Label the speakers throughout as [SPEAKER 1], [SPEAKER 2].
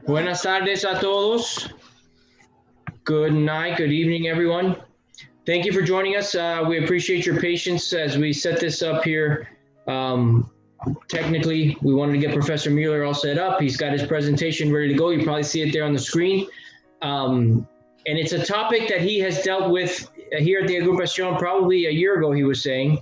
[SPEAKER 1] Buenas tardes a todos. Good night, good evening, everyone. Thank you for joining us. We appreciate your patience as we set this up here. Technically, we wanted to get Professor Mueller all set up. He's got his presentation ready to go. You probably see it there on the screen. And it's a topic that he has dealt with here at the Agrupación probably a year ago, he was saying.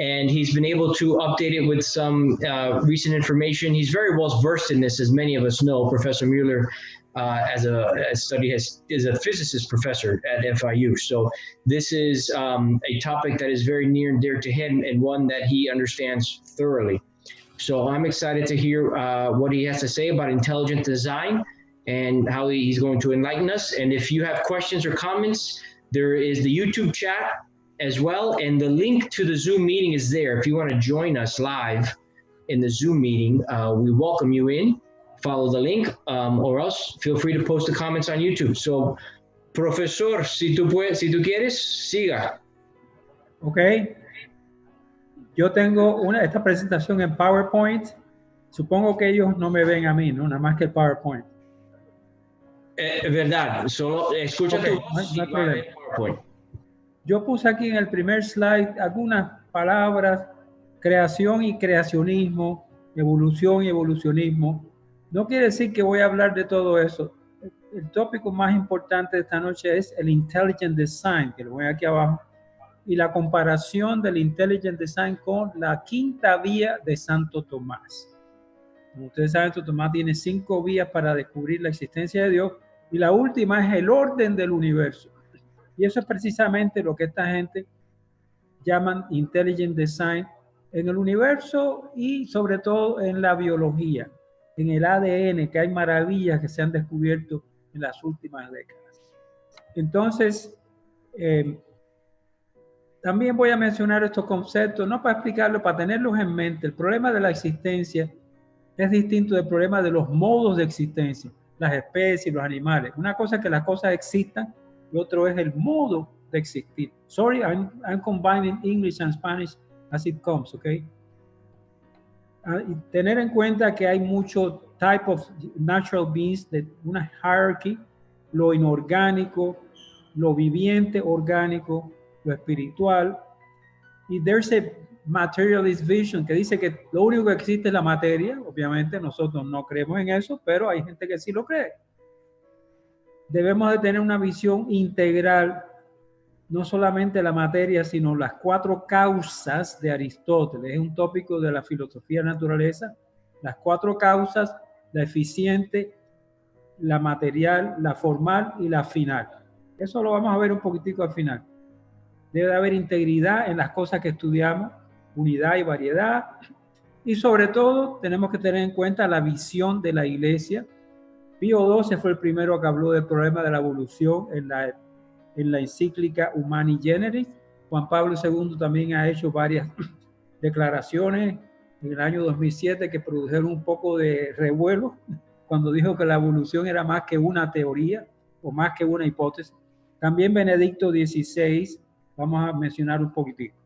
[SPEAKER 1] And he's been able to update it with some recent information. He's very well versed in this, as many of us know. Professor Mueller, is a physicist professor at FIU. So this is a topic that is very near and dear to him and one that he understands thoroughly. So I'm excited to hear what he has to say about intelligent design and how he's going to enlighten us. And if you have questions or comments, there is the YouTube chat as well, and the link to the Zoom meeting is there. If you want to join us live in the Zoom meeting, we welcome you in. Follow the link, or else feel free to post the comments on YouTube. So, profesor, si tú quieres, siga.
[SPEAKER 2] Ok. Yo tengo esta presentación en PowerPoint. Supongo que ellos no me ven a mí, ¿no? Nada más que el PowerPoint.
[SPEAKER 1] Verdad, solo escucha tu voz,
[SPEAKER 2] no hay problema.
[SPEAKER 1] PowerPoint.
[SPEAKER 2] Yo puse aquí en el primer slide algunas palabras: creación y creacionismo, evolución y evolucionismo. No quiere decir que voy a hablar de todo eso. El tópico más importante de esta noche es el Intelligent Design, que lo voy aquí abajo, y la comparación del Intelligent Design con la quinta vía de Santo Tomás. Como ustedes saben, Santo Tomás tiene 5 vías para descubrir la existencia de Dios, y la última es el orden del universo. Y eso es precisamente lo que esta gente llaman Intelligent Design en el universo y sobre todo en la biología, en el ADN, que hay maravillas que se han descubierto en las últimas décadas. Entonces, también voy a mencionar estos conceptos, no para explicarlo, para tenerlos en mente. El problema de la existencia es distinto del problema de los modos de existencia, las especies, los animales. Una cosa es que las cosas existan, y otro es el modo de existir. Sorry, I'm combining English and Spanish as it comes, okay? Y tener en cuenta que hay mucho type of natural beings, de una hierarchy, lo inorgánico, lo viviente orgánico, lo espiritual. Y there's a materialist vision que dice que lo único que existe es la materia. Obviamente nosotros no creemos en eso, pero hay gente que sí lo cree. Debemos de tener una visión integral, no solamente la materia, sino las 4 causas de Aristóteles. Es un tópico de la filosofía de la naturaleza. Las 4 causas: la eficiente, la material, la formal y la final. Eso lo vamos a ver un poquitico al final. Debe haber integridad en las cosas que estudiamos, unidad y variedad. Y sobre todo tenemos que tener en cuenta la visión de la Iglesia. Pío XII fue el primero que habló del problema de la evolución en la encíclica Humani Generis. Juan Pablo II también ha hecho varias declaraciones en el año 2007 que produjeron un poco de revuelo cuando dijo que la evolución era más que una teoría o más que una hipótesis. También Benedicto XVI, vamos a mencionar un poquitito.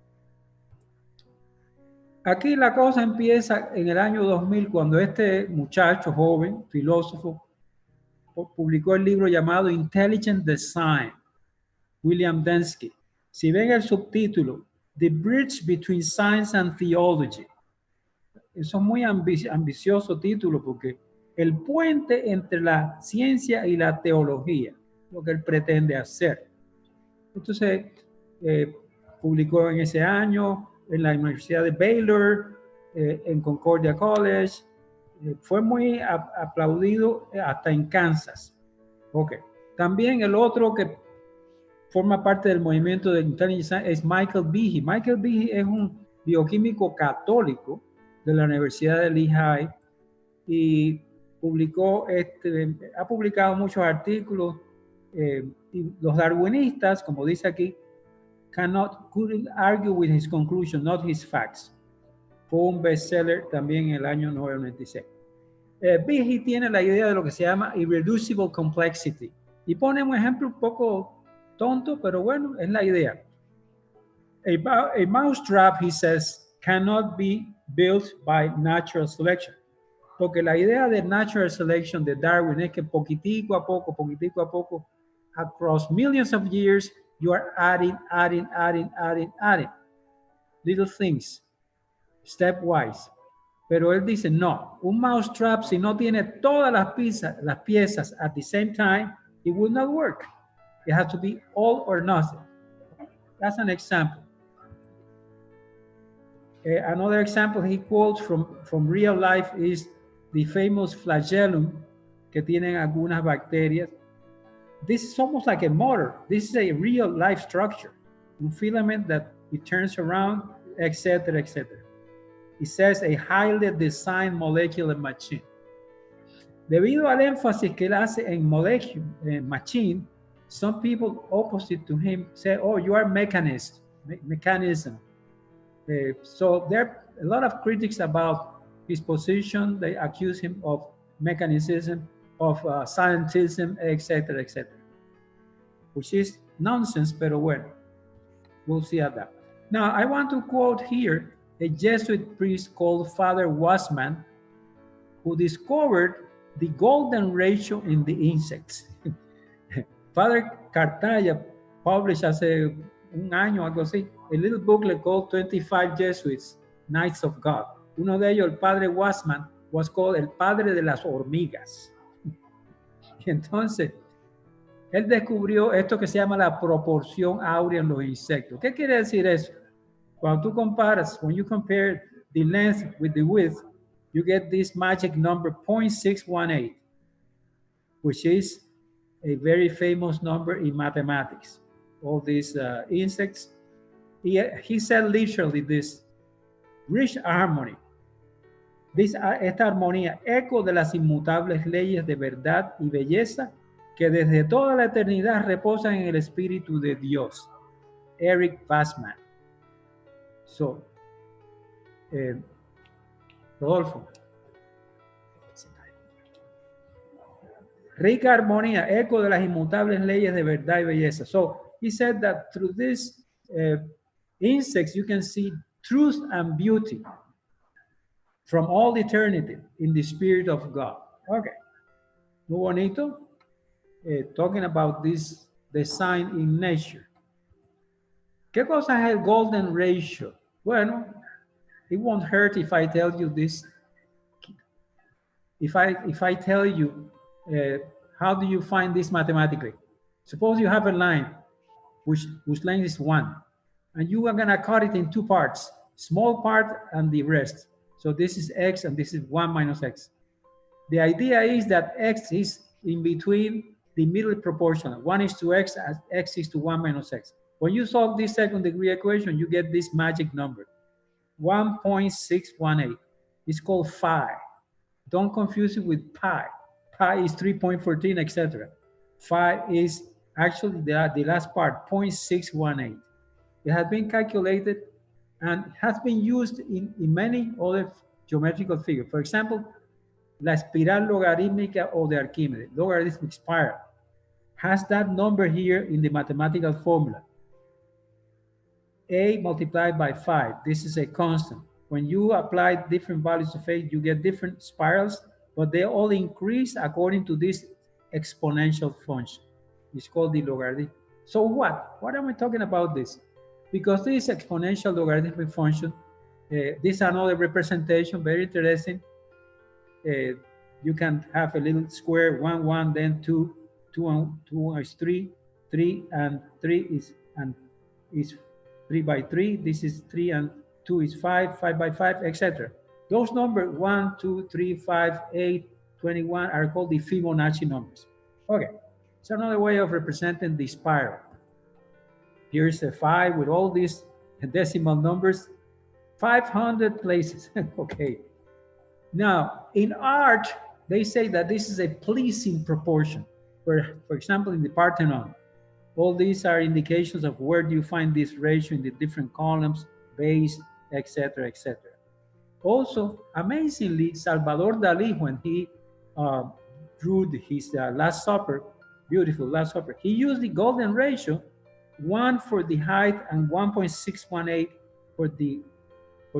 [SPEAKER 2] Aquí la cosa empieza en el año 2000, cuando este muchacho joven, filósofo, publicó el libro llamado Intelligent Design, William Dembski. Si ven el subtítulo, The Bridge Between Science and Theology. Eso es muy ambicioso título, porque el puente entre la ciencia y la teología, lo que él pretende hacer. Entonces, publicó en ese año en la Universidad de Baylor, en Concordia College. Fue muy aplaudido hasta en Kansas. Okay. También el otro que forma parte del movimiento de Intelligence es Michael Behe. Michael Behe es un bioquímico católico de la Universidad de Lehigh y ha publicado muchos artículos. Y los darwinistas, como dice aquí, couldn't argue with his conclusion, not his facts. Fue un bestseller también en el año 1996. Behe tiene la idea de lo que se llama irreducible complexity y pone un ejemplo un poco tonto, pero bueno, es la idea. A mousetrap, he says, cannot be built by natural selection. Porque la idea de natural selection de Darwin es que poquitico a poco, across millions of years, you are adding little things, stepwise. Pero él dice, no, un mousetrap, si no tiene todas las piezas at the same time, it will not work. It has to be all or nothing. That's an example. Another example he quotes from real life is the famous flagellum que tienen algunas bacterias. This is almost like a motor. This is a real life structure. Un filament that it turns around, etc., etc. It says a highly designed molecular machine. Debido al énfasis que él hace en molecule, machine, some people opposite to him say, oh, you are mechanism. So there are a lot of critics about his position. They accuse him of mechanicism, of scientism, etc., etc., which is nonsense, pero bueno, we'll see at that. Now, I want to quote here a Jesuit priest called Father Wasman, who discovered the golden ratio in the insects. Father Cartaya published hace un año, algo así, a little booklet called 25 Jesuits, Knights of God. Uno de ellos, el padre Wasman, was called el padre de las hormigas. Y entonces, él descubrió esto que se llama la proporción áurea en los insectos. ¿Qué quiere decir eso? Cuando tú comparas, when you compare the length with the width, you get this magic number 0.618, which is a very famous number in mathematics. All these insects, he said literally this, rich harmony. Esta armonía, eco de las inmutables leyes de verdad y belleza que desde toda la eternidad reposan en el Espíritu de Dios. Eric Bassman. So, Rodolfo. Rica armonía, eco de las inmutables leyes de verdad y belleza. So, he said that through these insects, you can see truth and beauty from all eternity in the Spirit of God. Okay. Muy bonito. Talking about this design in nature. ¿Qué cosa es el golden ratio? Bueno, it won't hurt if I tell you this. If I tell you, how do you find this mathematically? Suppose you have a line whose length is 1, and you are going to cut it in two parts, small part and the rest. So this is x and this is 1 minus x. The idea is that x is in between the middle proportional. 1 is to x, as x is to 1 minus x. When you solve this second degree equation, you get this magic number, 1.618. It's called phi. Don't confuse it with pi. Pi is 3.14, etc. Phi is actually the last part, 0.618. It has been calculated and has been used in many other geometrical figures. For example, la espiral logarítmica o de Archimedes, logarithmic spiral, has that number here in the mathematical formula. A multiplied by 5. This is a constant. When you apply different values of A, you get different spirals, but they all increase according to this exponential function. It's called the logarithm. So what? What am I talking about this? Because this exponential logarithmic function, this is another representation, very interesting. You can have a little square, 1, 1, then 2, 2 is 3, 3 and 3 is 3 by 3. This is 3 and 2 is 5, 5 by 5, etc. Those numbers 1, 2, 3, 5, 8, 21 are called the Fibonacci numbers. Okay, it's another way of representing the spiral. Here's a 5 with all these decimal numbers, 500 places. Okay. Now, in art, they say that this is a pleasing proportion. For example, in the Parthenon, all these are indications of where do you find this ratio in the different columns, base, etc., etc. Also, amazingly, Salvador Dalí, when he drew his Last Supper, beautiful Last Supper, he used the golden ratio 1 for the height and 1.618 for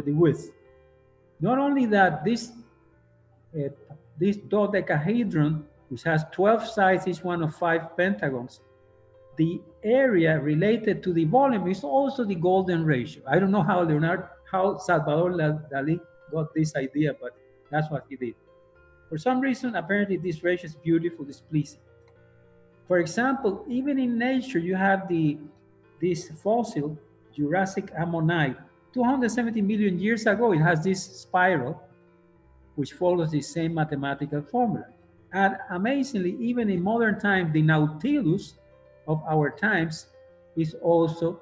[SPEAKER 2] the width. Not only that, this dodecahedron, which has 12 sides, each one of 5 pentagons, the area related to the volume is also the golden ratio. I don't know how Salvador Dali got this idea, but that's what he did. For some reason, apparently this ratio is beautiful, it's pleasing. For example, even in nature, you have this fossil, Jurassic ammonite. 270 million years ago, it has this spiral, which follows the same mathematical formula. And amazingly, even in modern times, the Nautilus of our times is also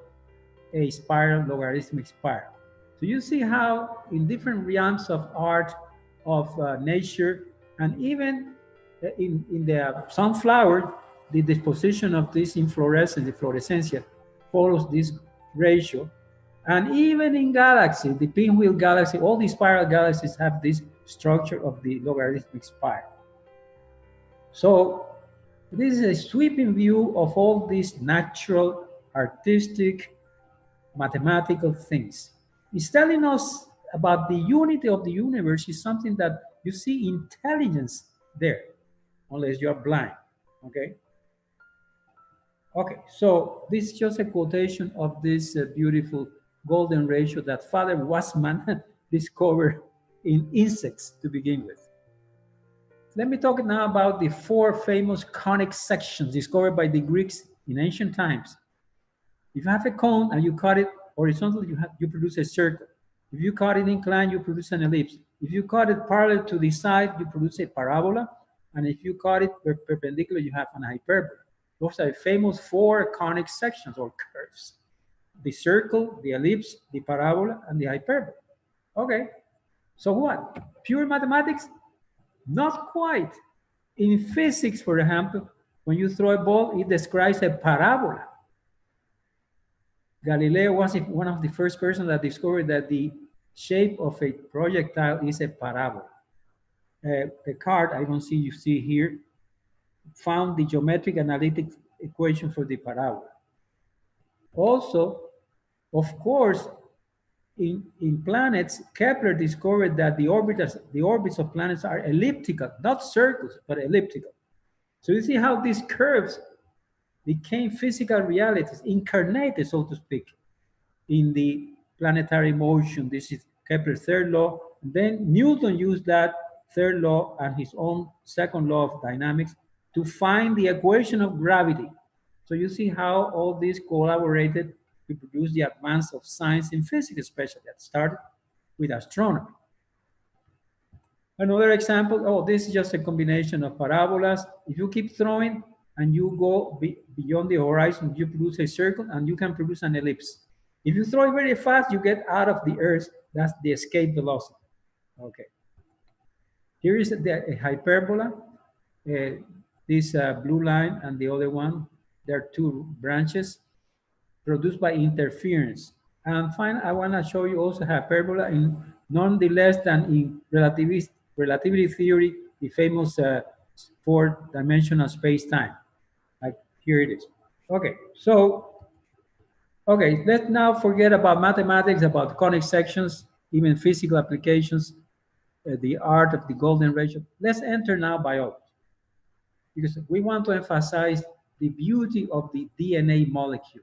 [SPEAKER 2] a spiral, logarithmic spiral. So you see how in different realms of art, of nature, and even in the sunflower, the disposition of this inflorescence, the fluorescencia, follows this ratio. And even in galaxy, the pinwheel galaxy, all the spiral galaxies have this structure of the logarithmic spiral. So this is a sweeping view of all these natural, artistic, mathematical things. It's telling us about the unity of the universe is something that you see intelligence there, unless you're blind, okay? Okay, so this is just a quotation of this beautiful golden ratio that Father Wasserman discovered in insects to begin with. Let me talk now about the 4 famous conic sections discovered by the Greeks in ancient times. If you have a cone and you cut it horizontally, you produce a circle. If you cut it inclined, you produce an ellipse. If you cut it parallel to the side, you produce a parabola. And if you cut it perpendicular, you have an hyperbola. Those are famous 4 conic sections or curves. The circle, the ellipse, the parabola, and the hyperbola. Okay, so what? Pure mathematics? Not quite. In physics, for example, when you throw a ball, it describes a parabola. Galileo was one of the first persons that discovered that the shape of a projectile is a parabola. Descartes, I don't see you see here, found the geometric analytic equation for the parabola. Also, of course, in planets, Kepler discovered that the orbits of planets are elliptical, not circles, but elliptical. So you see how these curves became physical realities, incarnated, so to speak, in the planetary motion. This is Kepler's 3rd law. And then Newton used that 3rd law and his own 2nd law of dynamics to find the equation of gravity. So you see how all this collaborated to produce the advance of science in physics, especially that started with astronomy. Another example, this is just a combination of parabolas. If you keep throwing and you go beyond the horizon, you produce a circle and you can produce an ellipse. If you throw it very fast, you get out of the Earth. That's the escape velocity. Okay. Here is a hyperbola. This blue line and the other one, there are 2 branches produced by interference. And finally, I want to show you also hyperbola in nonetheless than in relativity theory, the famous 4-dimensional space-time. Like here it is. Okay, so, let's now forget about mathematics, about conic sections, even physical applications, the art of the golden ratio. Let's enter now biology, because we want to emphasize the beauty of the DNA molecule,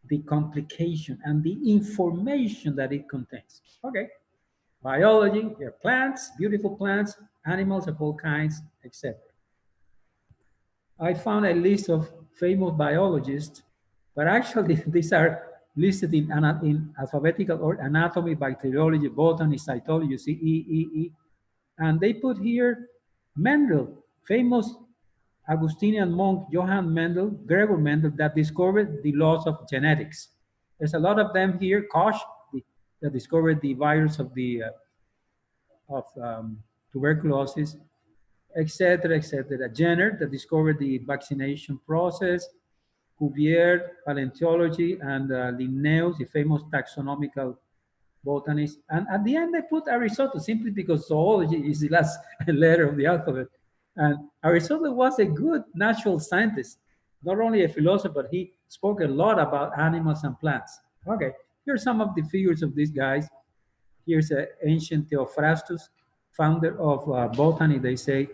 [SPEAKER 2] the complication and the information that it contains. Okay, biology, there are plants, beautiful plants, animals of all kinds, etc. I found a list of famous biologists, but actually these are listed in alphabetical order: anatomy, bacteriology, botany, cytology, you see E. And they put here Mendel, famous Augustinian monk Johann Mendel, Gregor Mendel, that discovered the laws of genetics. There's a lot of them here. Koch, that discovered the virus of tuberculosis, etc., etc. Jenner, that discovered the vaccination process. Cuvier, paleontology, and Linnaeus, the famous taxonomical botanist. And at the end, they put Aristotle, simply because zoology is the last letter of the alphabet. And Aristotle was a good natural scientist, not only a philosopher, but he spoke a lot about animals and plants. Okay, here's some of the figures of these guys. Here's an ancient Theophrastus, founder of botany, they say,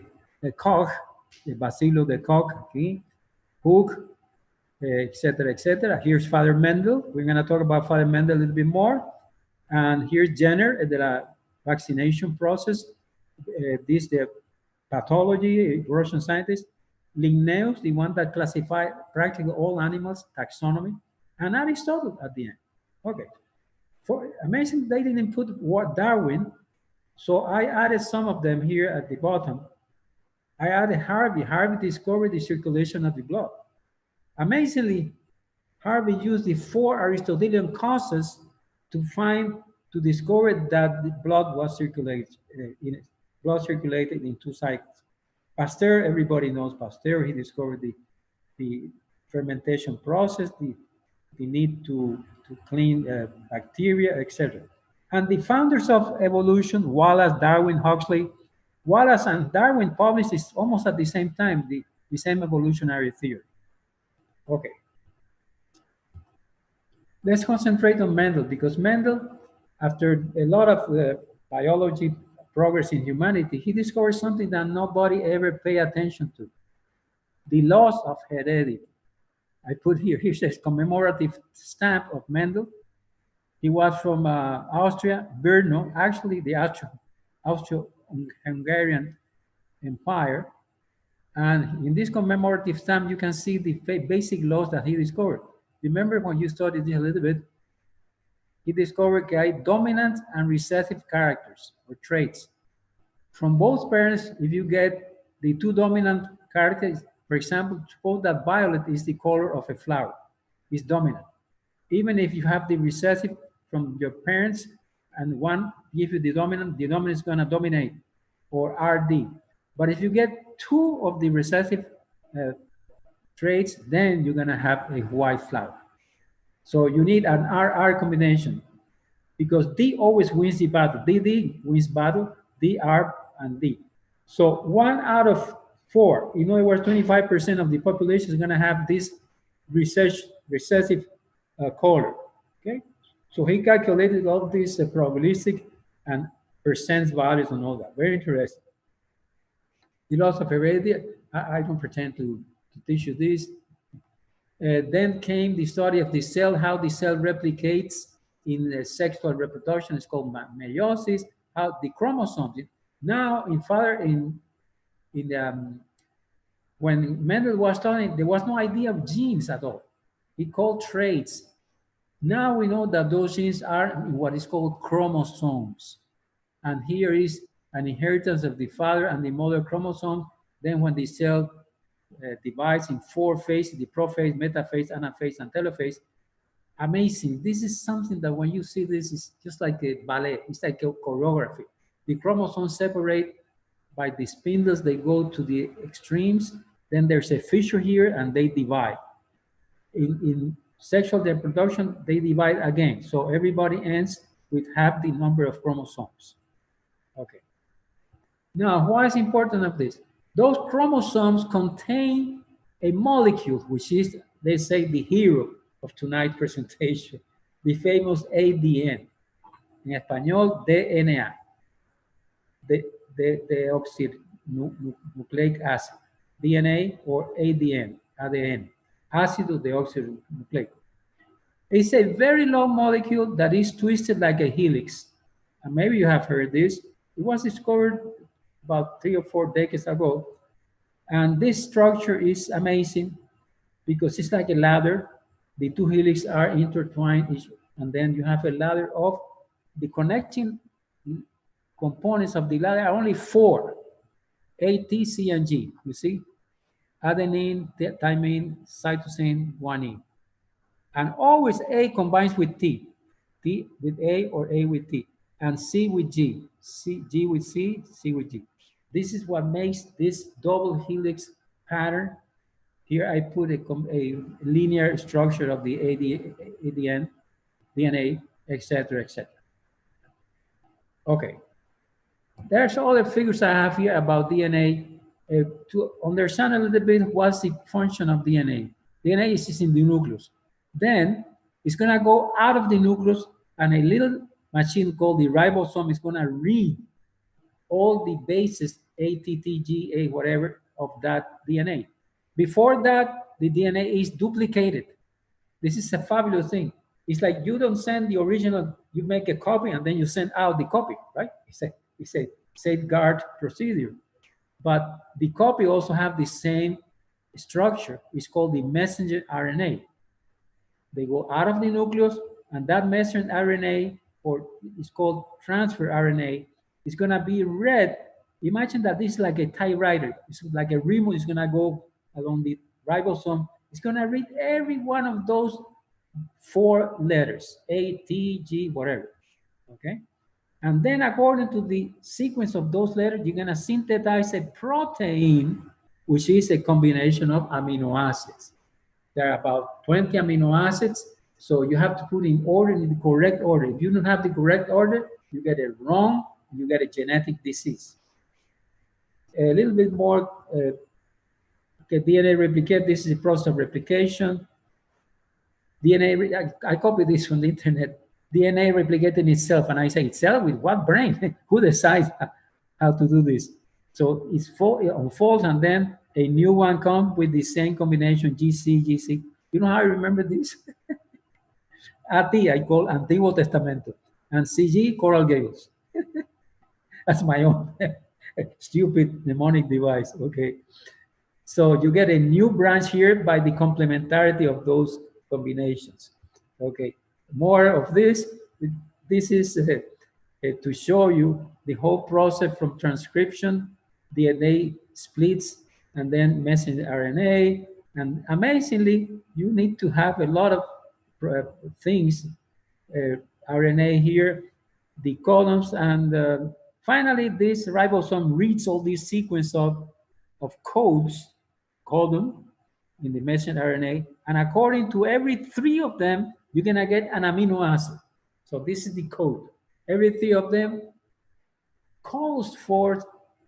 [SPEAKER 2] Koch, the Basilio de Koch, okay? Hooke, etc., etc. Here's Father Mendel. We're going to talk about Father Mendel a little bit more. And here's Jenner, the vaccination process. This the pathology, Russian scientist. Linnaeus, the one that classified practically all animals, taxonomy. And Aristotle at the end. Okay. For amazing, they didn't put what Darwin, so I added some of them here at the bottom. I added Harvey. Harvey discovered the circulation of the blood. Amazingly, Harvey used the 4 Aristotelian causes to discover that the blood was circulated in 2 cycles. Pasteur, everybody knows Pasteur. He discovered the fermentation process, the need to clean bacteria, etc. And the founders of evolution, Wallace, Darwin, Huxley. Wallace and Darwin published this almost at the same time, the same evolutionary theory. Okay. Let's concentrate on Mendel, because Mendel, after a lot of biology progress in humanity, he discovered something that nobody ever paid attention to: the laws of heredity. I put here's a commemorative stamp of Mendel. He was from Austria, Brno, actually the Austro-Hungarian Empire. And in this commemorative stamp, you can see the basic laws that he discovered. Remember when you studied this a little bit, he discovered dominant and recessive characters or traits. From both parents, if you get the 2 dominant characters, for example, suppose that violet is the color of a flower, it's dominant. Even if you have the recessive from your parents and one gives you the dominant is going to dominate, or RD. But if you get 2 of the recessive traits, then you're going to have a white flower. So you need an RR combination, because D always wins the battle. DD wins battle, DR and D. So 1 out of 4, in other words, 25% of the population is going to have this recessive color. Okay, so he calculated all these probabilistic and percent values and all that. Very interesting. The laws of heredity, I don't pretend to teach you this. Then came the study of the cell, how the cell replicates in sexual reproduction. It's called meiosis. How the chromosomes. Now, when Mendel was studying, there was no idea of genes at all. He called traits. Now we know that those genes are in what is called chromosomes. And here is an inheritance of the father and the mother chromosome. Then when the cell divides in 4 phases, the prophase, metaphase, anaphase, and telophase. Amazing. This is something that when you see this, is just like a ballet. It's like a choreography. The chromosomes separate by the spindles. They go to the extremes. Then there's a fissure here, and they divide. In sexual reproduction, they divide again. So everybody ends with half the number of chromosomes. Okay. Now, why is important of this? Those chromosomes contain a molecule, which is, they say, the hero of tonight's presentation, the famous ADN. In Espanol, DNA, the deoxyribonucleic acid, DNA or ADN, ácido deoxyribonucleic. It's a very long molecule that is twisted like a helix. And maybe you have heard this. It was discovered about 3 or 4 decades ago. And this structure is amazing because it's like a ladder. The 2 helixes are intertwined, and then you have a ladder of the connecting components of the ladder are only 4, A, T, C, and G, you see? Adenine, thymine, cytosine, guanine. And always A combines with T, T with A or A with T, and C with G, G with C, C with G. This is what makes this double helix pattern. Here I put a linear structure of the ADN, DNA, etc., etc. Okay. There's other figures I have here about DNA to understand a little bit what's the function of DNA. DNA is in the nucleus. Then it's gonna go out of the nucleus, and a little machine called the ribosome is gonna read all the bases, A, T, T, G, A, whatever, of that DNA. Before that, the DNA is duplicated. This is a fabulous thing. It's like you don't send the original, you make a copy and then you send out the copy, right? It's a safeguard procedure. But the copy also have the same structure. It's called the messenger RNA. They go out of the nucleus, and that messenger RNA, or it's called transfer RNA, is gonna be read. Imagine that this is like a typewriter. It's like a remote is gonna go along the ribosome. It's gonna read every one of those 4 letters, A, T, G, whatever, okay? And then according to the sequence of those letters, you're gonna synthesize a protein, which is a combination of amino acids. There are about 20 amino acids, so you have to put in order, in the correct order. If you don't have the correct order, you get it wrong, you get a genetic disease. A little bit more, okay, DNA replicate, this is the process of replication. DNA, I copied this from the internet. DNA replicating itself, and I say itself with what brain? Who decides how to do this? So it unfolds, and then a new one comes with the same combination, GC, GC. You know how I remember this? AT, I call Antiguo Testamento, and CG, Coral Gables. That's my own stupid mnemonic device, okay? So you get a new branch here by the complementarity of those combinations. Okay, more of this. This is to show you the whole process from transcription, DNA splits, and then messenger RNA. And amazingly, you need to have a lot of things, RNA here, the columns, and finally, this ribosome reads all these sequence of codes, codon, in the messenger RNA, and according to every 3 of them, you're gonna get an amino acid. So this is the code. Every 3 of them calls for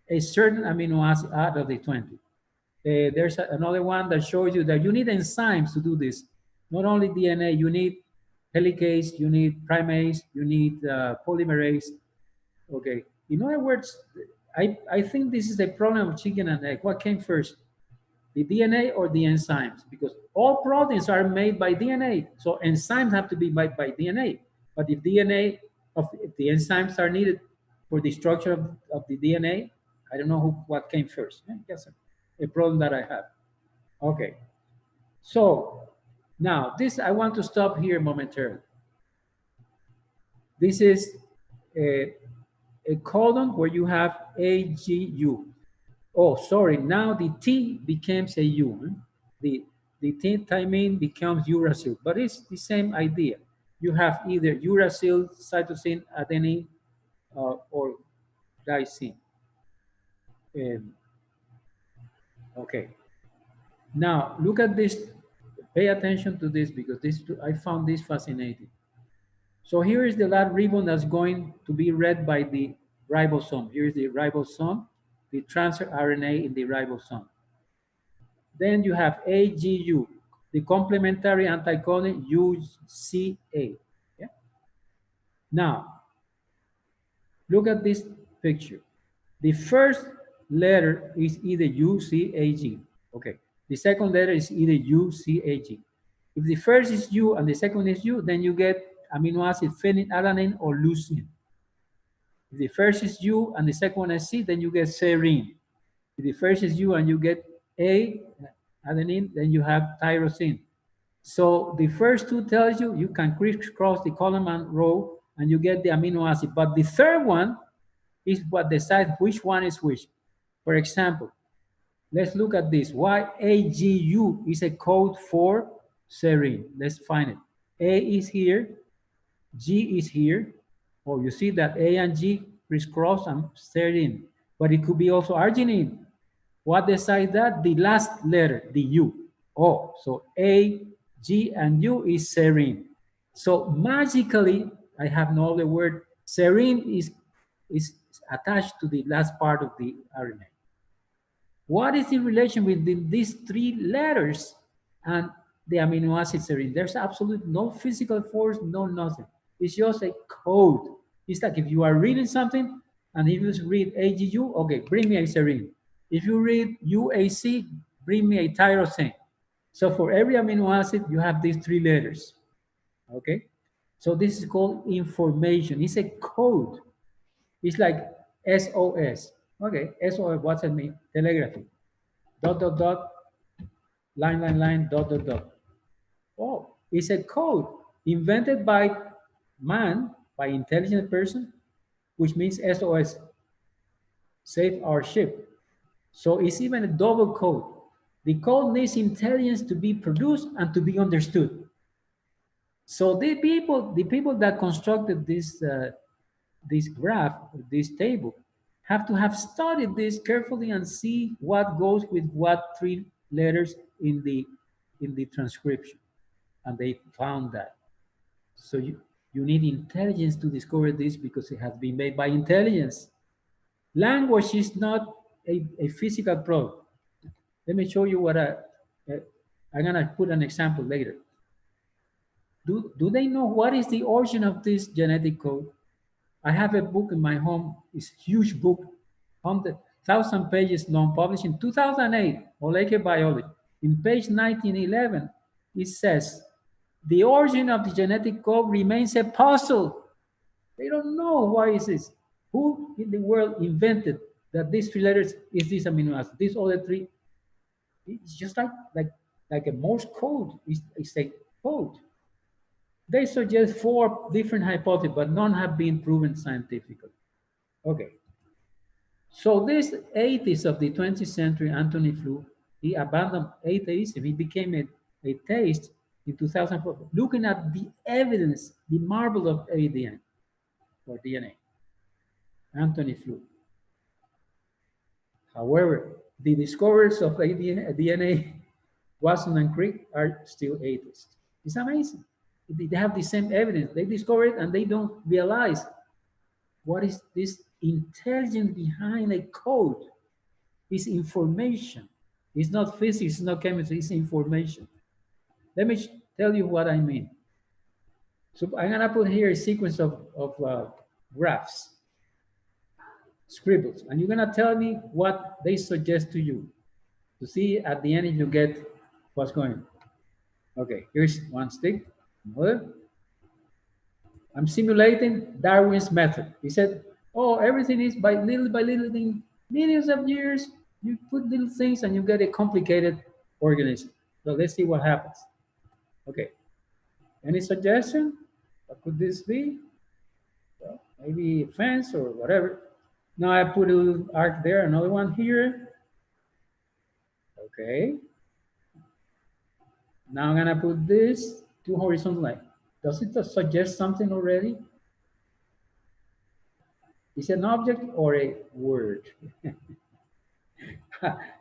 [SPEAKER 2] a certain amino acid out of the 20. There's another one that shows you that you need enzymes to do this. Not only DNA, you need helicase, you need primase, you need polymerase. Okay. In other words, I think this is a problem of chicken and egg. What came first? The DNA or the enzymes? Because all proteins are made by DNA. So enzymes have to be made by DNA. But if if the enzymes are needed for the structure of the DNA, I don't know what came first. That's a problem that I have. Okay. So now this, I want to stop here momentarily. This is a codon where you have AGU. Oh, sorry, now the T becomes a U. The T thymine becomes uracil, but it's the same idea. You have either uracil, cytosine, adenine, or glycine. Okay. Now, look at this. Pay attention to this because I found this fascinating. So here is the last ribbon that's going to be read by the ribosome. Here's the ribosome, the transfer RNA in the ribosome. Then you have AGU, the complementary anticodon UCA. Yeah? Now, look at this picture. The first letter is either UCAG. Okay. The second letter is either UCAG. If the first is U and the second is U, then you get amino acid phenylalanine or leucine. If the first is U and the second one is C, then you get serine. If the first is U and you get A, adenine, then you have tyrosine. So the first 2 tells you can crisscross the column and row and you get the amino acid. But the third one is what decides which one is which. For example, let's look at this. YAGU is a code for serine. Let's find it. A is here, G is here. Oh, you see that A and G crisscross and serine. But it could be also arginine. What decides that? The last letter, the U. Oh, so A, G, and U is serine. So magically, I have no other word, serine is attached to the last part of the RNA. What is the relation between these 3 letters and the amino acid serine. There's absolutely no physical force, no nothing. It's just a code. It's like if you are reading something and if you read AGU, okay, bring me a serine. If you read UAC, bring me a tyrosine. So for every amino acid, you have these 3 letters. Okay? So this is called information. It's a code. It's like SOS. Okay, SOS, what's it mean? Telegraphy. Dot, dot, dot, line, line, line, dot, dot, dot. Oh, it's a code invented by man, by intelligent person, which means SOS, save our ship. So it's even a double code. The code needs intelligence to be produced and to be understood. So the people that constructed this graph, this table, have to have studied this carefully and see what goes with what 3 letters in the transcription, and they found that. So you need intelligence to discover this because it has been made by intelligence. Language is not a physical product. Let me show you what I'm gonna put an example later. Do they know what is the origin of this genetic code? I have a book in my home, it's a huge book, 100,000 pages long, published in 2008, molecular biology. In page 1911, it says, the origin of the genetic code remains a puzzle. They don't know why is this. Who in the world invented that these 3 letters is this amino acid? These other 3, it's just like a Morse code. It's a code. They suggest 4 different hypotheses, but none have been proven scientifically. Okay. So this atheist of the 20th century, Anthony Flew, he abandoned atheism. He became a theist in 2004, looking at the evidence, the marvel of ADN or DNA. Anthony Flew. However, the discoverers of DNA, Watson and Crick, are still atheists. It's amazing. They have the same evidence. They discover it and they don't realize what is this intelligence behind a code. It's information. It's not physics, it's not chemistry, it's information. Let me tell you what I mean. So I'm gonna put here a sequence of graphs, scribbles, and you're gonna tell me what they suggest to you to see at the end if you get what's going on. Okay, here's one stick, another. I'm simulating Darwin's method. He said, oh, everything is by little thing, millions of years, you put little things and you get a complicated organism. So let's see what happens. Okay, any suggestion? What could this be? Well, maybe a fence or whatever. Now I put a little arc there, another one here. Okay. Now I'm gonna put this 2 horizontal lines. Does it suggest something already? Is it an object or a word?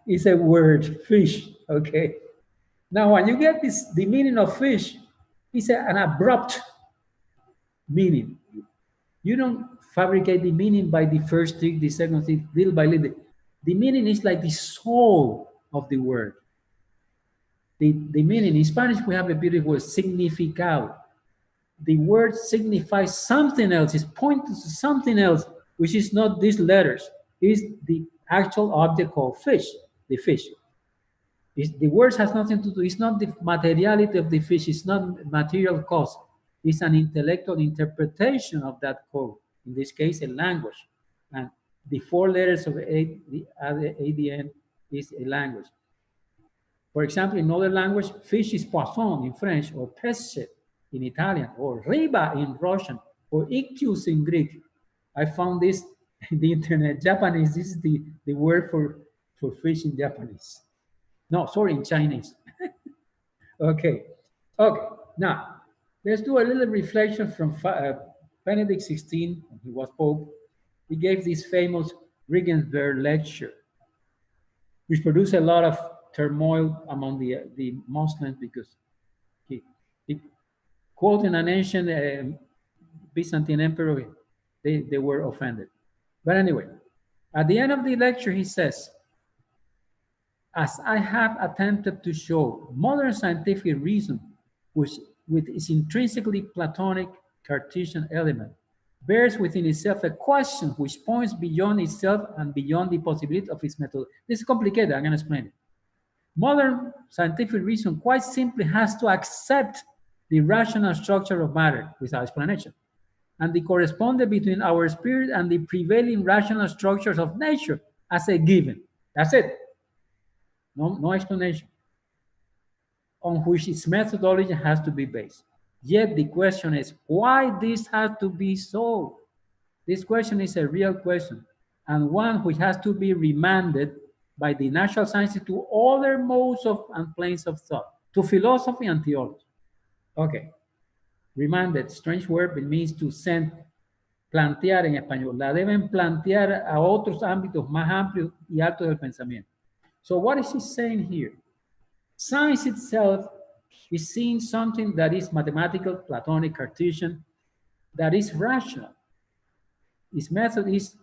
[SPEAKER 2] It's a word, fish, okay? Now, when you get this, the meaning of fish, it's an abrupt meaning. You don't fabricate the meaning by the first thing, the second thing, little by little. The meaning is like the soul of the word. The meaning, in Spanish, we have a beautiful word, significado. The word signifies something else, it's pointing to something else, which is not these letters. It's the actual object called fish, the fish. The words has nothing to do, it's not the materiality of the fish, it's not material cause. It's an intellectual interpretation of that code, in this case, a language. And the 4 letters of the ADN is a language. For example, in other language, fish is poisson in French, or pesce in Italian, or riba in Russian, or ictus in Greek. I found this in the internet. Japanese, this is the word for fish in Japanese. No, sorry, in Chinese. Okay. Now, let's do a little reflection from Benedict XVI, when he was Pope. He gave this famous Regensburg lecture, which produced a lot of turmoil among the Muslims because he quoting an ancient Byzantine emperor, they were offended. But anyway, at the end of the lecture, he says, As I have attempted to show, modern scientific reason, which with its intrinsically Platonic Cartesian element, bears within itself a question which points beyond itself and beyond the possibility of its method. This is complicated, I'm going to explain it. Modern scientific reason quite simply has to accept the rational structure of matter without explanation, and the correspondence between our spirit and the prevailing rational structures of nature as a given. That's it. No explanation on which its methodology has to be based. Yet the question is why this has to be so? This question is a real question, and one which has to be remanded by the natural sciences to other modes of and planes of thought, to philosophy and theology. Okay, remanded, strange word, it means to send, plantear en español. La deben plantear a otros ámbitos más amplios y altos del pensamiento. So what is he saying here? Science itself is seeing something that is mathematical, Platonic, Cartesian, that is rational. Its method is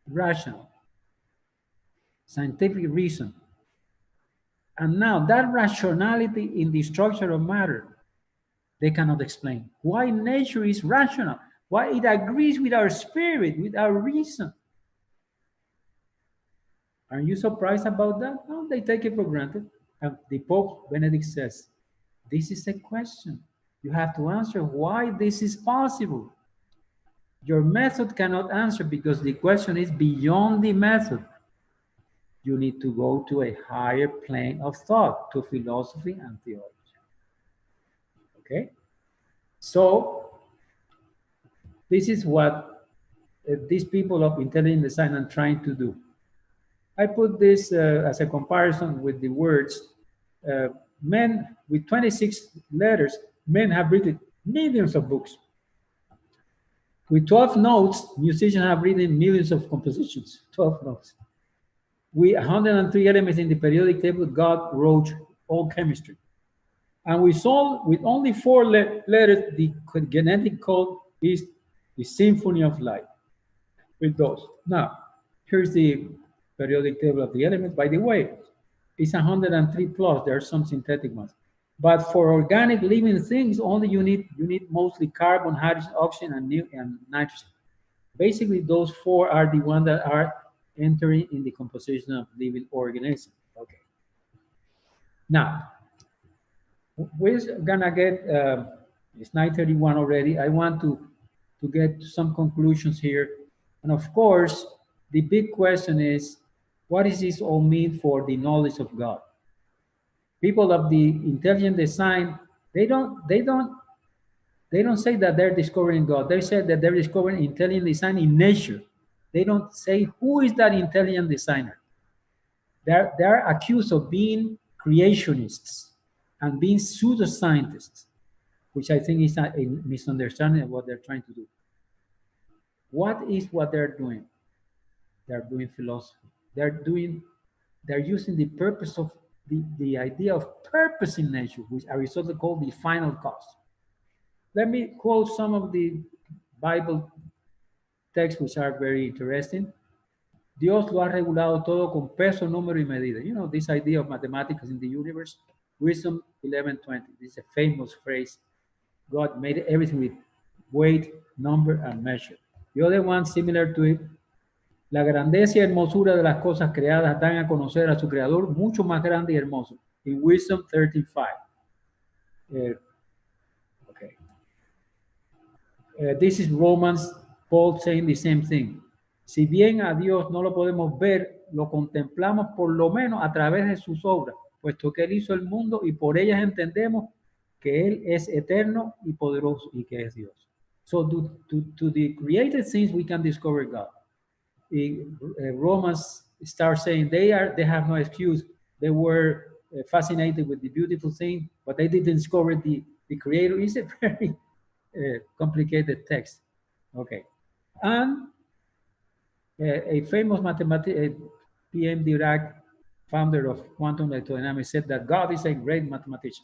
[SPEAKER 2] rational, scientific reason. And now that rationality in the structure of matter, they cannot explain. Why nature is rational, why it agrees with our spirit, with our reason. Aren't you surprised about that? No, they take it for granted. And the Pope Benedict says, this is a question. You have to answer why this is possible. Your method cannot answer because the question is beyond the method. You need to go to a higher plane of thought, to philosophy and theology. Okay? So, this is what these people of intelligent design are trying to do. I put this as a comparison with the words, men with 26 letters, men have written millions of books. With 12 notes, musicians have written millions of compositions, 12 notes. With 103 elements in the periodic table, God wrote all chemistry. And we saw with only 4 letters, the genetic code is the symphony of life with those. Now, here's the periodic table of the elements. By the way, it's 103 plus. There are some synthetic ones. But for organic living things, only you need mostly carbon, hydrogen, oxygen, and nitrogen. Basically, those 4 are the ones that are entering in the composition of living organisms. Okay. Now, we're gonna get, it's 9:31 already. I want to get some conclusions here. And of course, the big question is, what does this all mean for the knowledge of God? People of the intelligent design, they don't say that they're discovering God. They say that they're discovering intelligent design in nature. They don't say who is that intelligent designer. They're accused of being creationists and being pseudoscientists, which I think is a misunderstanding of what they're trying to do. What is what they're doing? They're doing philosophy. They're using the purpose of the idea of purpose in nature, which Aristotle called the final cause. Let me quote some of the Bible texts which are very interesting. Dios lo ha regulado todo con peso, número y medida. You know, this idea of mathematics in the universe. Wisdom 11:20. This is a famous phrase. God made everything with weight, number, and measure. The other one similar to it. La grandeza y hermosura de las cosas creadas dan a conocer a su creador mucho más grande y hermoso. In Wisdom 13:5. Okay. This is Romans, Paul saying the same thing. Si bien a Dios no lo podemos ver, lo contemplamos por lo menos a través de sus obras, puesto que Él hizo el mundo y por ellas entendemos que Él es eterno y poderoso y que es Dios. So to the created things we can discover God. Romans start saying they have no excuse. They were fascinated with the beautiful thing, but they didn't discover the creator. It's a very complicated text. Okay. And a famous mathematician, P.M. Dirac, founder of quantum electrodynamics, said that God is a great mathematician.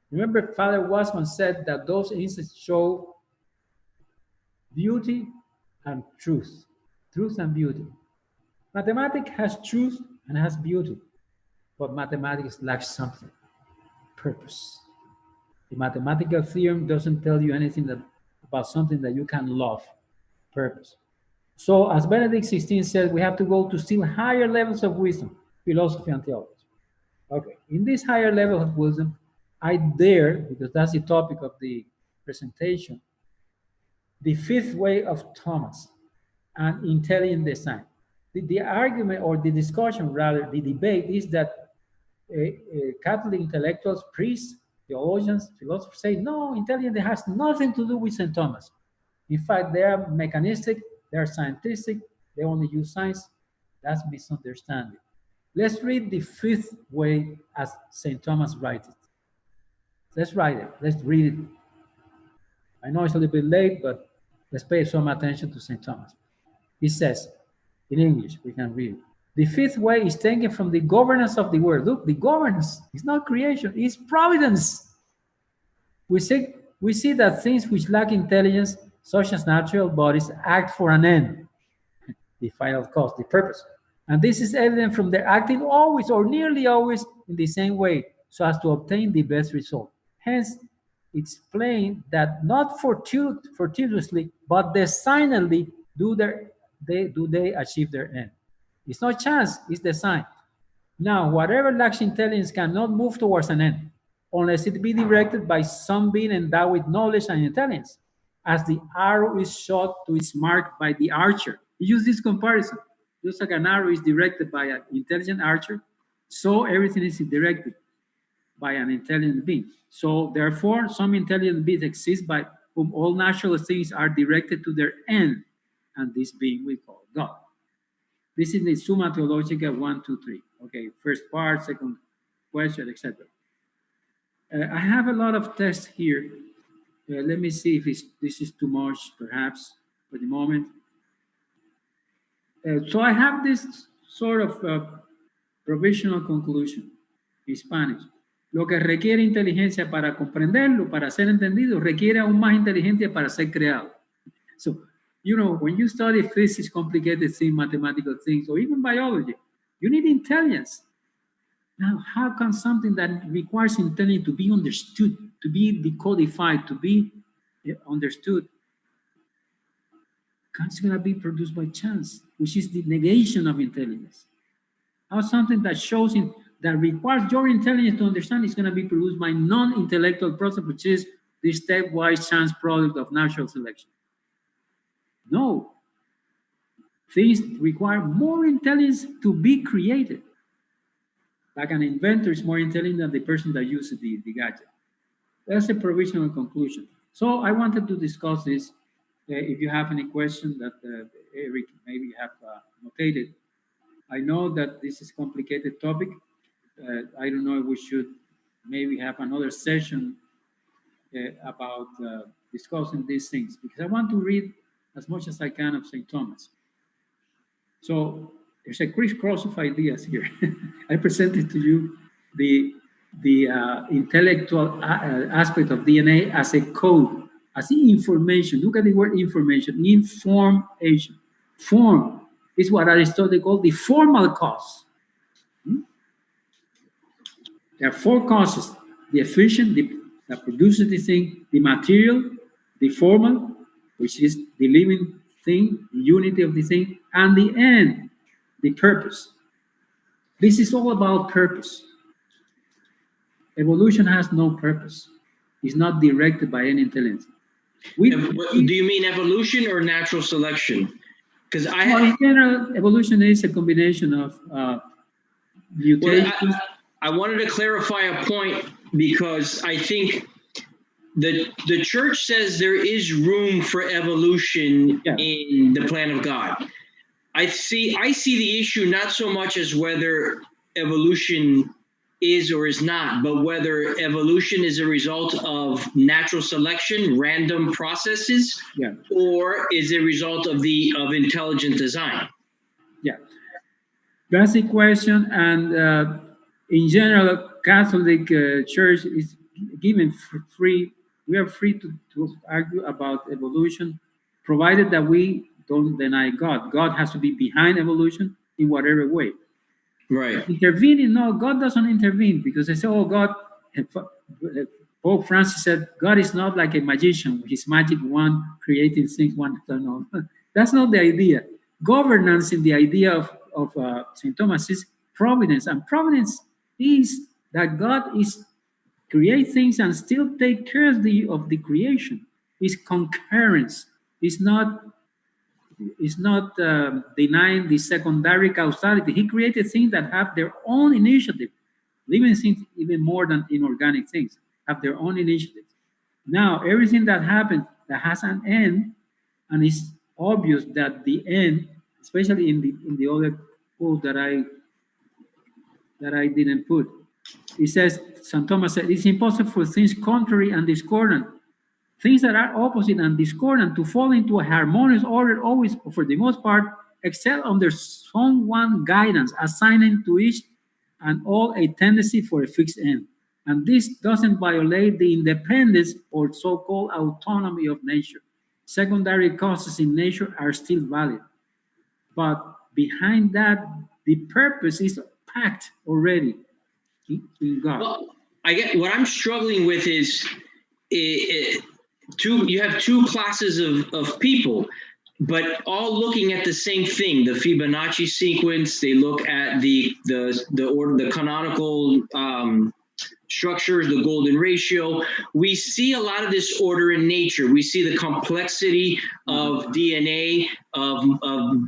[SPEAKER 2] Remember, Father Wasman said that those instances show beauty and truth and beauty. Mathematics has truth and has beauty. but mathematics lacks something, purpose. The mathematical theorem doesn't tell you anything about something that you can love, purpose. So, as Benedict XVI said, we have to go to still higher levels of wisdom, philosophy and theology. Okay, in this higher level of wisdom, I dare, because that's the topic of the presentation, the fifth way of Thomas and intelligent design. The argument, or the discussion rather, the debate is that Catholic intellectuals, priests, theologians, philosophers say, no, intelligence has nothing to do with St. Thomas. In fact, they are mechanistic, they are scientific, they only use science. That's misunderstanding. Let's read the fifth way as St. Thomas writes it. Let's write it. Let's read it. I know it's a little bit late, but let's pay some attention to St. Thomas. He says, in English, we can read it. The fifth way is taken from the governance of the world. Look, the governance is not creation, it's providence. We see that things which lack intelligence, such as natural bodies, act for an end, the final cause, the purpose. And this is evident from their acting always or nearly always in the same way, so as to obtain the best result. Hence, it's plain that not fortuitously, but designedly do they achieve their end. It's not chance, it's design. Now, whatever lacks intelligence cannot move towards an end, unless it be directed by some being endowed with knowledge and intelligence, as the arrow is shot to its mark by the archer. Use this comparison. Just like an arrow is directed by an intelligent archer, so everything is directed by an intelligent being. So therefore, some intelligent beings exist by whom all natural things are directed to their end, and this being we call God. This is the Summa Theologica 1, 2, 3. Okay, first part, second question, etc. I have a lot of text here. Let me see if this is too much, perhaps, for the moment. So I have this sort of provisional conclusion in Spanish. Lo que requiere inteligencia para comprenderlo, para ser entendido, requiere aún más inteligencia para ser creado. So, you know, when you study physics, complicated things, mathematical things, or even biology, you need intelligence. Now, how can something that requires intelligence to be understood, to be decodified, to be understood, it's going to be produced by chance, which is the negation of intelligence? How something that shows that requires your intelligence to understand is going to be produced by non-intellectual process, which is the stepwise chance product of natural selection? No. Things require more intelligence to be created. Like an inventor is more intelligent than the person that uses the gadget. That's a provisional conclusion. So I wanted to discuss this. If you have any question that Eric maybe have notated. I know that this is a complicated topic. I don't know if we should maybe have another session about discussing these things, because I want to read as much as I can of St. Thomas. So there's a crisscross of ideas here. I presented to you the intellectual aspect of DNA as a code, as information. Look at the word information, information. Form is what Aristotle called the formal cause. There are four causes: the efficient, that produces the thing; the material, the formal, which is the living thing, the unity of the thing; and the end, the purpose. This is all about purpose. Evolution has no purpose. It's not directed by any intelligence.
[SPEAKER 1] Do you mean evolution or natural selection? Because
[SPEAKER 2] in general, evolution is a combination of mutations.
[SPEAKER 1] Well, I wanted to clarify a point, because I think the church says there is room for evolution in the plan of God. I see the issue not so much as whether evolution is or is not, but whether evolution is a result of natural selection, random processes, or is a result of intelligent design.
[SPEAKER 2] Yeah, that's the question. And in general, Catholic Church is given free. We are free to argue about evolution, provided that we don't deny God. God has to be behind evolution in whatever way.
[SPEAKER 1] Right.
[SPEAKER 2] Intervening, no, God doesn't intervene because they say, oh, God, Pope Francis said, God is not like a magician with his magic wand creating things one after another. That's not the idea. Governance in the idea of St. Thomas is providence, and providence is that God is create things and still take care of the creation. It's concurrence. It's not denying the secondary causality. He created things that have their own initiative. Living things, even more than inorganic things, have their own initiative. Now, everything that happens that has an end, and it's obvious that the end, especially in the other quote that I didn't put, it says, St. Thomas said, it's impossible for things contrary and discordant, things that are opposite and discordant, to fall into a harmonious order always, for the most part, except under some one guidance, assigning to each and all a tendency for a fixed end. And this doesn't violate the independence or so-called autonomy of nature. Secondary causes in nature are still valid. But behind that, the purpose is packed already in God.
[SPEAKER 1] Well, I get what I'm struggling with is you have two classes of people, but all looking at the same thing, the Fibonacci sequence. They look at the order, the canonical structures, the golden ratio. We see a lot of this order in nature. We see the complexity of DNA, of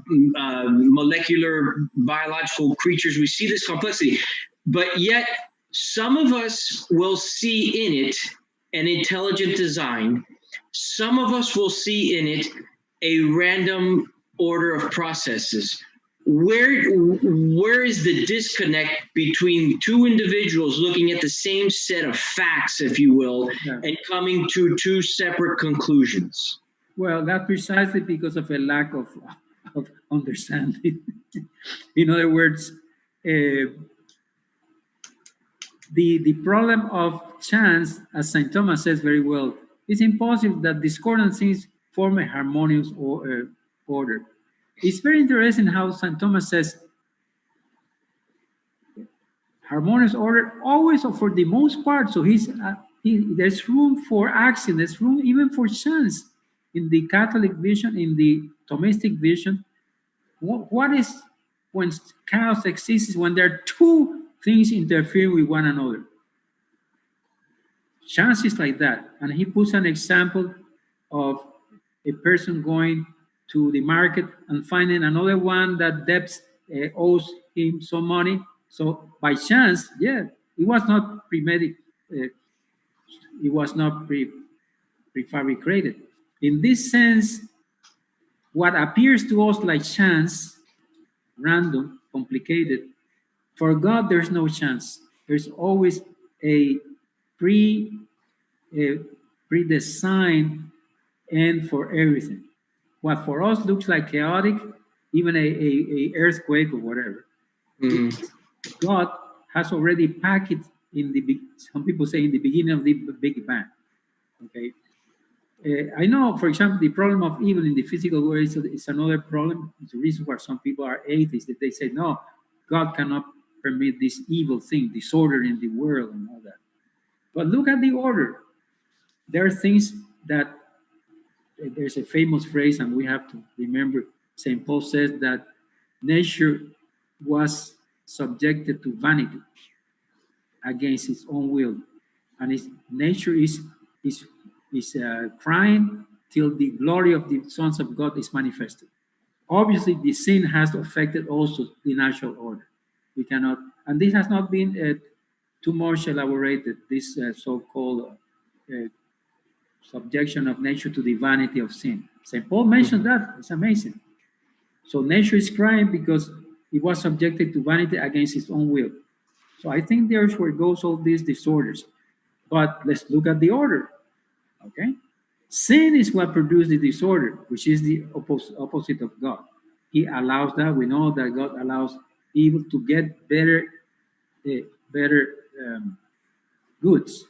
[SPEAKER 1] molecular biological creatures. We see this complexity, but yet some of us will see in it an intelligent design. Some of us will see in it a random order of processes. Where is the disconnect between two individuals looking at the same set of facts, if you will, and coming to two separate conclusions?
[SPEAKER 2] Well, that's precisely because of a lack of understanding. In other words, the problem of chance, as St. Thomas says very well, it's impossible that discordant things form a harmonious order. It's very interesting how St. Thomas says harmonious order always, or for the most part. So there's room for accident, there's room even for chance in the Catholic vision, in the Thomistic vision. What is when chaos exists is when there are two things interfering with one another. Chances like that. And he puts an example of a person going to the market and finding another one that debts owes him some money. So by chance, it was not premeditated. It was not prefabricated. In this sense, what appears to us like chance, random, complicated, for God, there's no chance. There's always a predesigned end for everything. What for us looks like chaotic, even a earthquake or whatever, God has already packed it in some people say in the beginning of the Big Bang. Okay. I know, for example, the problem of evil in the physical world is another problem. It's the reason why some people are atheists, that they say, no, God cannot permit this evil thing, disorder in the world and all that. But look at the order. There are things that, there's a famous phrase, and we have to remember, St. Paul says that nature was subjected to vanity against its own will. And nature is crying till the glory of the sons of God is manifested. Obviously, the sin has affected also the natural order. We cannot, and this has not been too much elaborated, this so-called subjection of nature to the vanity of sin. St. Paul mentioned that. It's amazing. So nature is crying because it was subjected to vanity against its own will. So I think there's where goes all these disorders. But let's look at the order. Okay? Sin is what produced the disorder, which is the opposite of God. He allows that. We know that God allows evil to get better goods.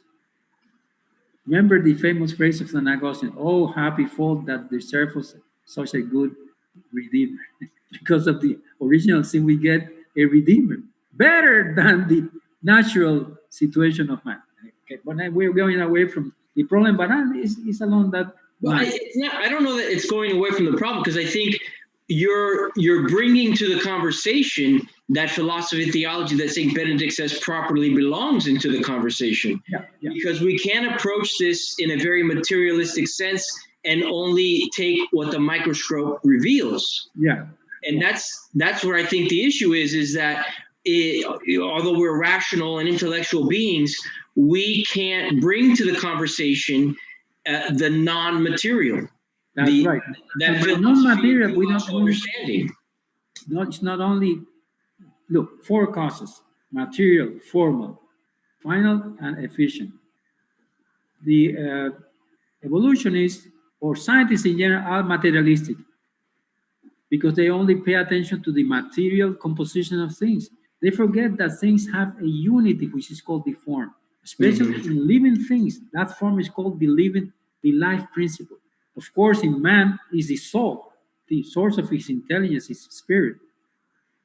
[SPEAKER 2] Remember the famous phrase of St. Augustine, oh, happy fault that deserves such a good redeemer. Because of the original sin, we get a redeemer. better than the natural situation of man. Okay, but now we're going away from the problem, but it's along that.
[SPEAKER 1] Well, I don't know that it's going away from the problem, because I think you're bringing to the conversation that philosophy and theology that St. Benedict says properly belongs into the conversation.
[SPEAKER 2] Yeah.
[SPEAKER 1] Because we can't approach this in a very materialistic sense and only take what the microscope reveals.
[SPEAKER 2] Yeah.
[SPEAKER 1] And that's where I think the issue is that although we're rational and intellectual beings, we can't bring to the conversation the non-material.
[SPEAKER 2] That's right.
[SPEAKER 1] That
[SPEAKER 2] non-material, we don't
[SPEAKER 1] understanding.
[SPEAKER 2] No, it's not only, look, 4 causes: material, formal, final, and efficient. The evolutionists or scientists in general are materialistic because they only pay attention to the material composition of things. They forget that things have a unity, which is called the form. Especially in living things, that form is called the life principle. Of course, in man is the soul, the source of his intelligence, his spirit.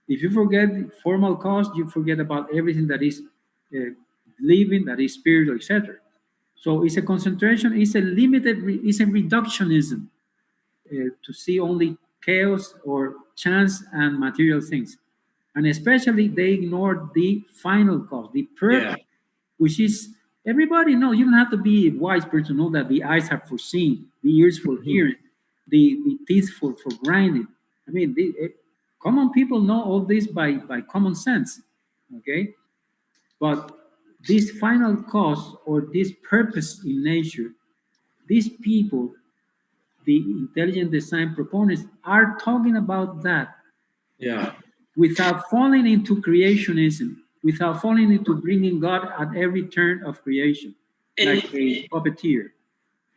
[SPEAKER 2] If you forget the formal cause, you forget about everything that is living, that is spiritual, etc. So it's a concentration, it's a reductionism to see only chaos or chance and material things. And especially they ignore the final cause, the purpose, which is, everybody knows, you don't have to be a wise person to know that the eyes are for seeing, the ears for hearing, the teeth for grinding. I mean, common people know all this by common sense, okay? But this final cause or this purpose in nature, these people, the intelligent design proponents, are talking about that.
[SPEAKER 1] Yeah.
[SPEAKER 2] Without falling into creationism, without falling into bringing God at every turn of creation, like a puppeteer.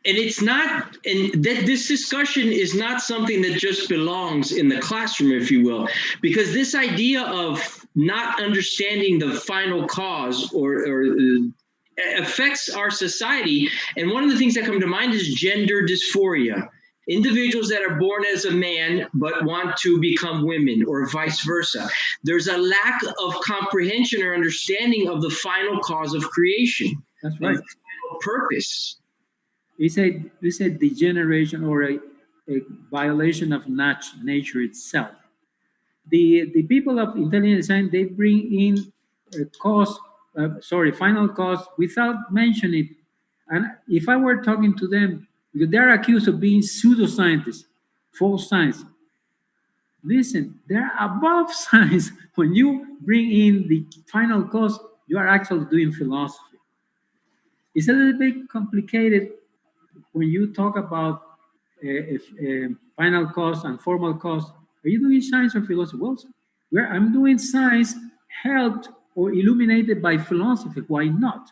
[SPEAKER 1] And it's not, and this discussion is not something that just belongs in the classroom, if you will, because this idea of not understanding the final cause or affects our society. And one of the things that come to mind is gender dysphoria. Individuals that are born as a man but want to become women, or vice versa. There's a lack of comprehension or understanding of the final cause of creation.
[SPEAKER 2] That's right.
[SPEAKER 1] Purpose.
[SPEAKER 2] It's a degeneration or a violation of nature itself. The people of intelligent design, they bring in final cause without mentioning it. And if I were talking to them, because they're accused of being pseudoscientists, false science. Listen, they're above science. When you bring in the final cause, you are actually doing philosophy. It's a little bit complicated when you talk about final cause and formal cause. Are you doing science or philosophy? Well, I'm doing science helped or illuminated by philosophy. Why not?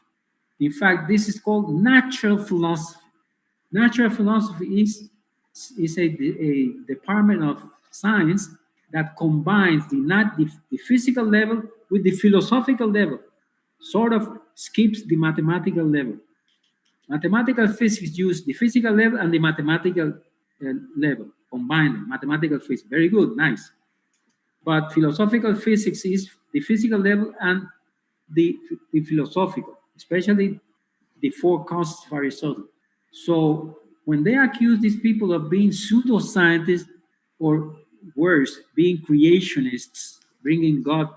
[SPEAKER 2] In fact, this is called natural philosophy. Natural philosophy is a department of science that combines the physical level with the philosophical level, sort of skips the mathematical level. Mathematical physics use the physical level and the mathematical level, combining mathematical physics. Very good, nice. But philosophical physics is the physical level and the philosophical, especially the 4 causes of Aristotle. So when they accuse these people of being pseudoscientists, or worse, being creationists, bringing God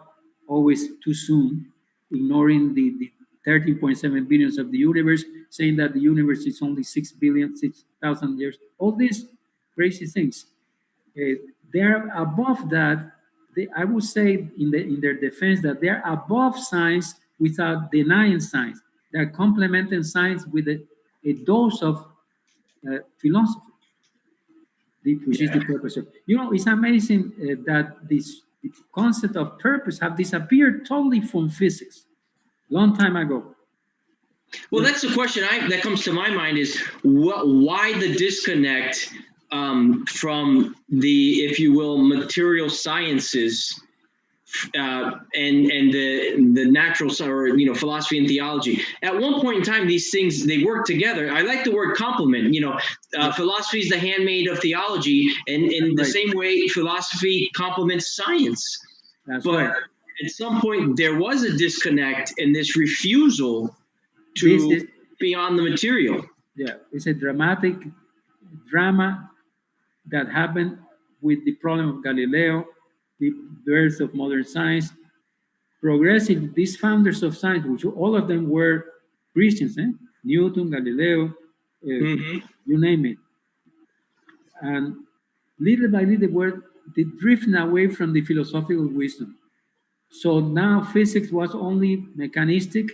[SPEAKER 2] always too soon, ignoring the 13.7 billions of the universe, saying that the universe is only 6,000 years, all these crazy things. They're above that. I would say in their defense that they're above science without denying science. They're complementing science with a dose of philosophy, which is the purpose of. It's amazing that the concept of purpose have disappeared totally from physics long time ago.
[SPEAKER 1] Well, that's the question that comes to my mind is why the disconnect from the, if you will, material sciences and the natural, or philosophy and theology. At one point in time, these things, they work together. I like the word complement. Philosophy is the handmaid of theology, and in the same way, philosophy complements science.
[SPEAKER 2] That's right.
[SPEAKER 1] at some point there was a disconnect and this refusal to beyond the material.
[SPEAKER 2] Yeah, it's a dramatic drama that happened with the problem of Galileo, the birth of modern science. Progressive, these founders of science, which all of them were Christians, Newton, Galileo, you name it. And little by little, they drifting away from the philosophical wisdom. So now physics was only mechanistic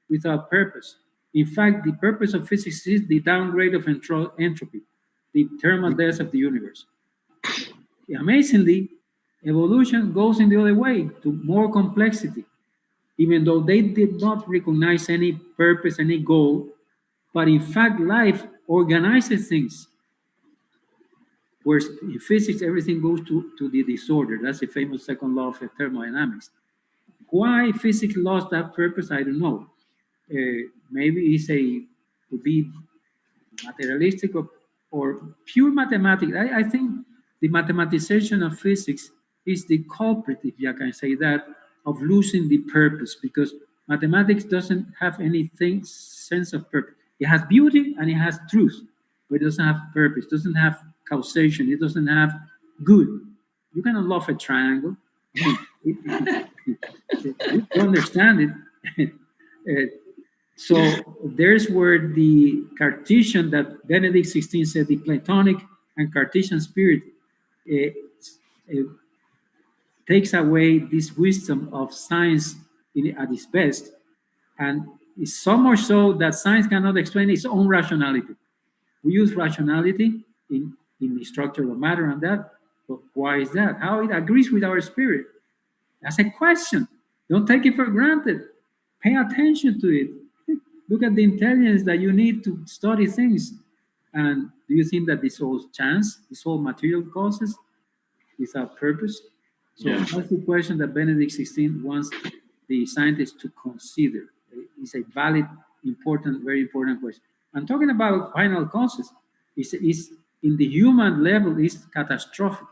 [SPEAKER 2] without purpose. In fact, the purpose of physics is the downgrade of entropy, the thermal death of the universe. Amazingly, evolution goes in the other way to more complexity, even though they did not recognize any purpose, any goal. But in fact, life organizes things. Whereas in physics, everything goes to the disorder. That's the famous second law of thermodynamics. Why physics lost that purpose, I don't know. Maybe could be materialistic or pure mathematics. I think the mathematization of physics is the culprit, if you can say that, of losing the purpose, because mathematics doesn't have anything sense of purpose. It has beauty and it has truth, but it doesn't have purpose, doesn't have causation, it doesn't have good. You cannot love a triangle. You understand it. So there's where the Cartesian that Benedict XVI said, the Platonic and Cartesian spirit takes away this wisdom of science at its best. And it's so much so that science cannot explain its own rationality. We use rationality in the structure of matter and that, but why is that? How it agrees with our spirit? That's a question. Don't take it for granted. Pay attention to it. Look at the intelligence that you need to study things. And do you think that this all chance, this all material causes without purpose? So that's the question that Benedict XVI wants the scientists to consider. It's a valid, important, very important question. I'm talking about final causes. It's in the human level, it's catastrophic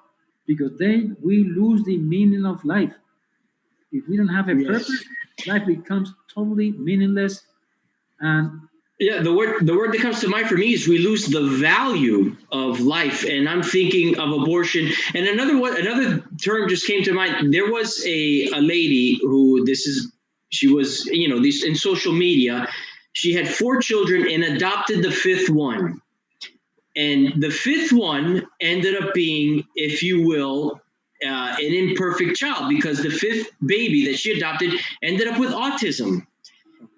[SPEAKER 2] because we lose the meaning of life. If we don't have a purpose, life becomes totally meaningless. And
[SPEAKER 1] the word that comes to mind for me is we lose the value of life. And I'm thinking of abortion. And another term just came to mind. There was a lady who she was, in social media. She had 4 children and adopted the 5th one. And the 5th one ended up being, if you will, an imperfect child, because the 5th baby that she adopted ended up with autism.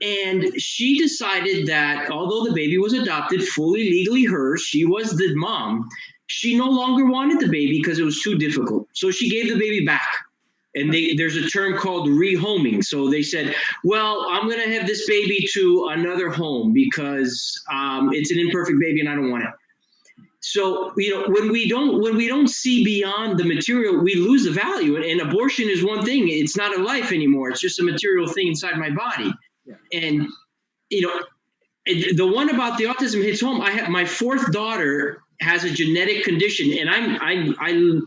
[SPEAKER 1] And she decided that although the baby was adopted, fully legally hers, she was the mom, she no longer wanted the baby because it was too difficult. So she gave the baby back. And there's a term called rehoming. So they said, well, I'm going to have this baby to another home because it's an imperfect baby and I don't want it. So, when we don't see beyond the material, we lose the value. And abortion is one thing. It's not a life anymore. It's just a material thing inside my body. Yeah. And, the one about the autism hits home. My 4th daughter has a genetic condition, and I'm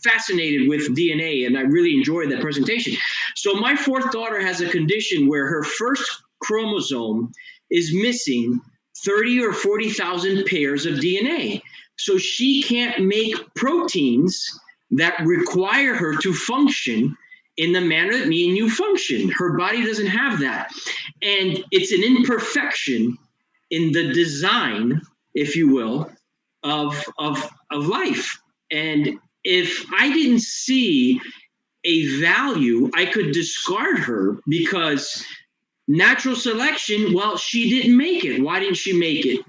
[SPEAKER 1] fascinated with DNA, and I really enjoyed that presentation. So my 4th daughter has a condition where her first chromosome is missing 30 or 40,000 pairs of DNA. So she can't make proteins that require her to function in the manner that me and you function. Her body doesn't have that. And it's an imperfection in the design, if you will, of life. And if I didn't see a value, I could discard her because natural selection, well, she didn't make it. Why didn't she make it?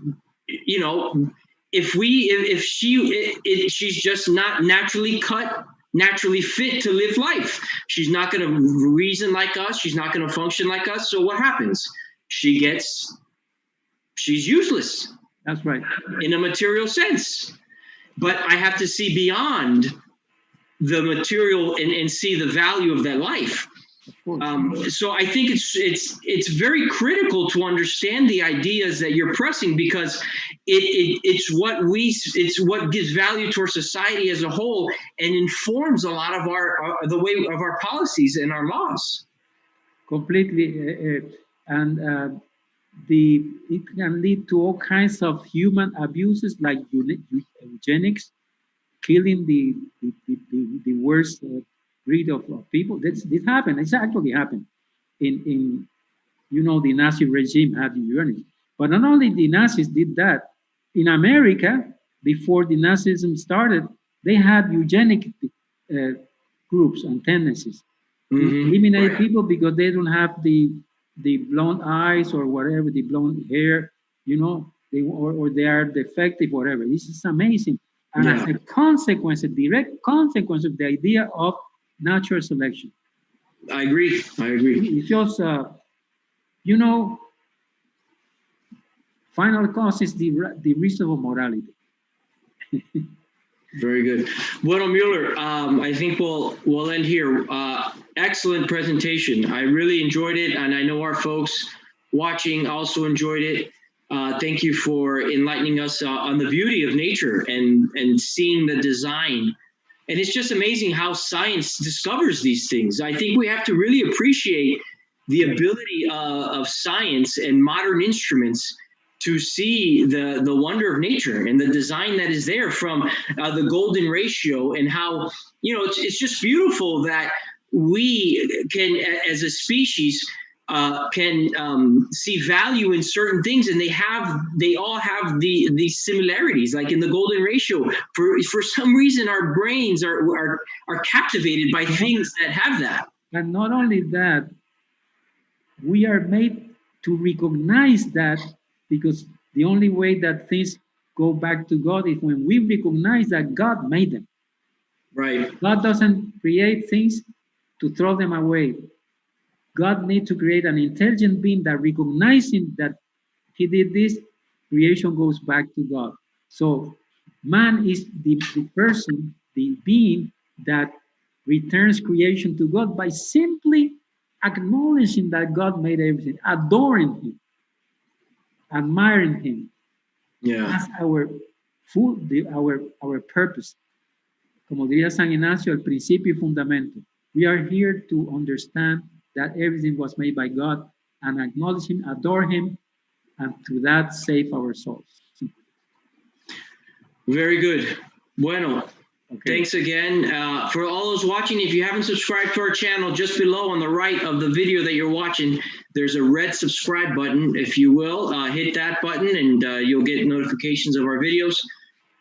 [SPEAKER 1] She's just not naturally cut, naturally fit to live life. She's not going to reason like us. She's not going to function like us. So what happens? She's useless.
[SPEAKER 2] That's right.
[SPEAKER 1] In a material sense. But I have to see beyond the material and see the value of that life. So I think it's very critical to understand the ideas that you're pressing, because it's what gives value to our society as a whole and informs a lot of the way of our policies and our laws.
[SPEAKER 2] Completely, and it can lead to all kinds of human abuses like eugenics, killing the worst breed of people. This happened. It's actually happened in the Nazi regime had eugenics. But not only the Nazis did that. In America, before the Nazism started, they had eugenic groups and tendencies to eliminate people because they don't have the blonde eyes or whatever, the blonde hair, or they are defective, whatever. This is amazing. And as a consequence, a direct consequence of the idea of natural selection.
[SPEAKER 1] I agree.
[SPEAKER 2] It's just, final cause is the reason of morality.
[SPEAKER 1] Very good. Bueno, Mueller, I think we'll end here. Excellent presentation. I really enjoyed it, and I know our folks watching also enjoyed it. Thank you for enlightening us on the beauty of nature and seeing the design. And it's just amazing how science discovers these things. I think we have to really appreciate the ability of science and modern instruments to see the wonder of nature and the design that is there, from the golden ratio, and how, it's just beautiful that we can, as a species, can see value in certain things, and they all have these similarities, like in the golden ratio. For some reason, our brains are captivated by things that have that.
[SPEAKER 2] And not only that, we are made to recognize that, because the only way that things go back to God is when we recognize that God made them.
[SPEAKER 1] Right.
[SPEAKER 2] God doesn't create things to throw them away. God needs to create an intelligent being that, recognizing that he did this, creation goes back to God. So man is the person, the being that returns creation to God by simply acknowledging that God made everything, adoring him, admiring him. That's our purpose. Como diría San Ignacio, el principio y fundamento. We are here to understand that everything was made by God and acknowledge him, adore him, and through that save our souls.
[SPEAKER 1] Very good. Bueno. Okay. Thanks again. For all those watching, if you haven't subscribed to our channel, just below on the right of the video that you're watching, there's a red subscribe button. If you will, hit that button and you'll get notifications of our videos.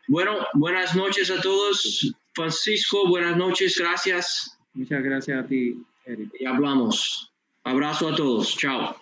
[SPEAKER 1] Bueno, buenas noches a todos. Francisco, buenas noches. Gracias.
[SPEAKER 2] Muchas gracias a ti, Eric.
[SPEAKER 1] Y hablamos. Abrazo a todos. Chao.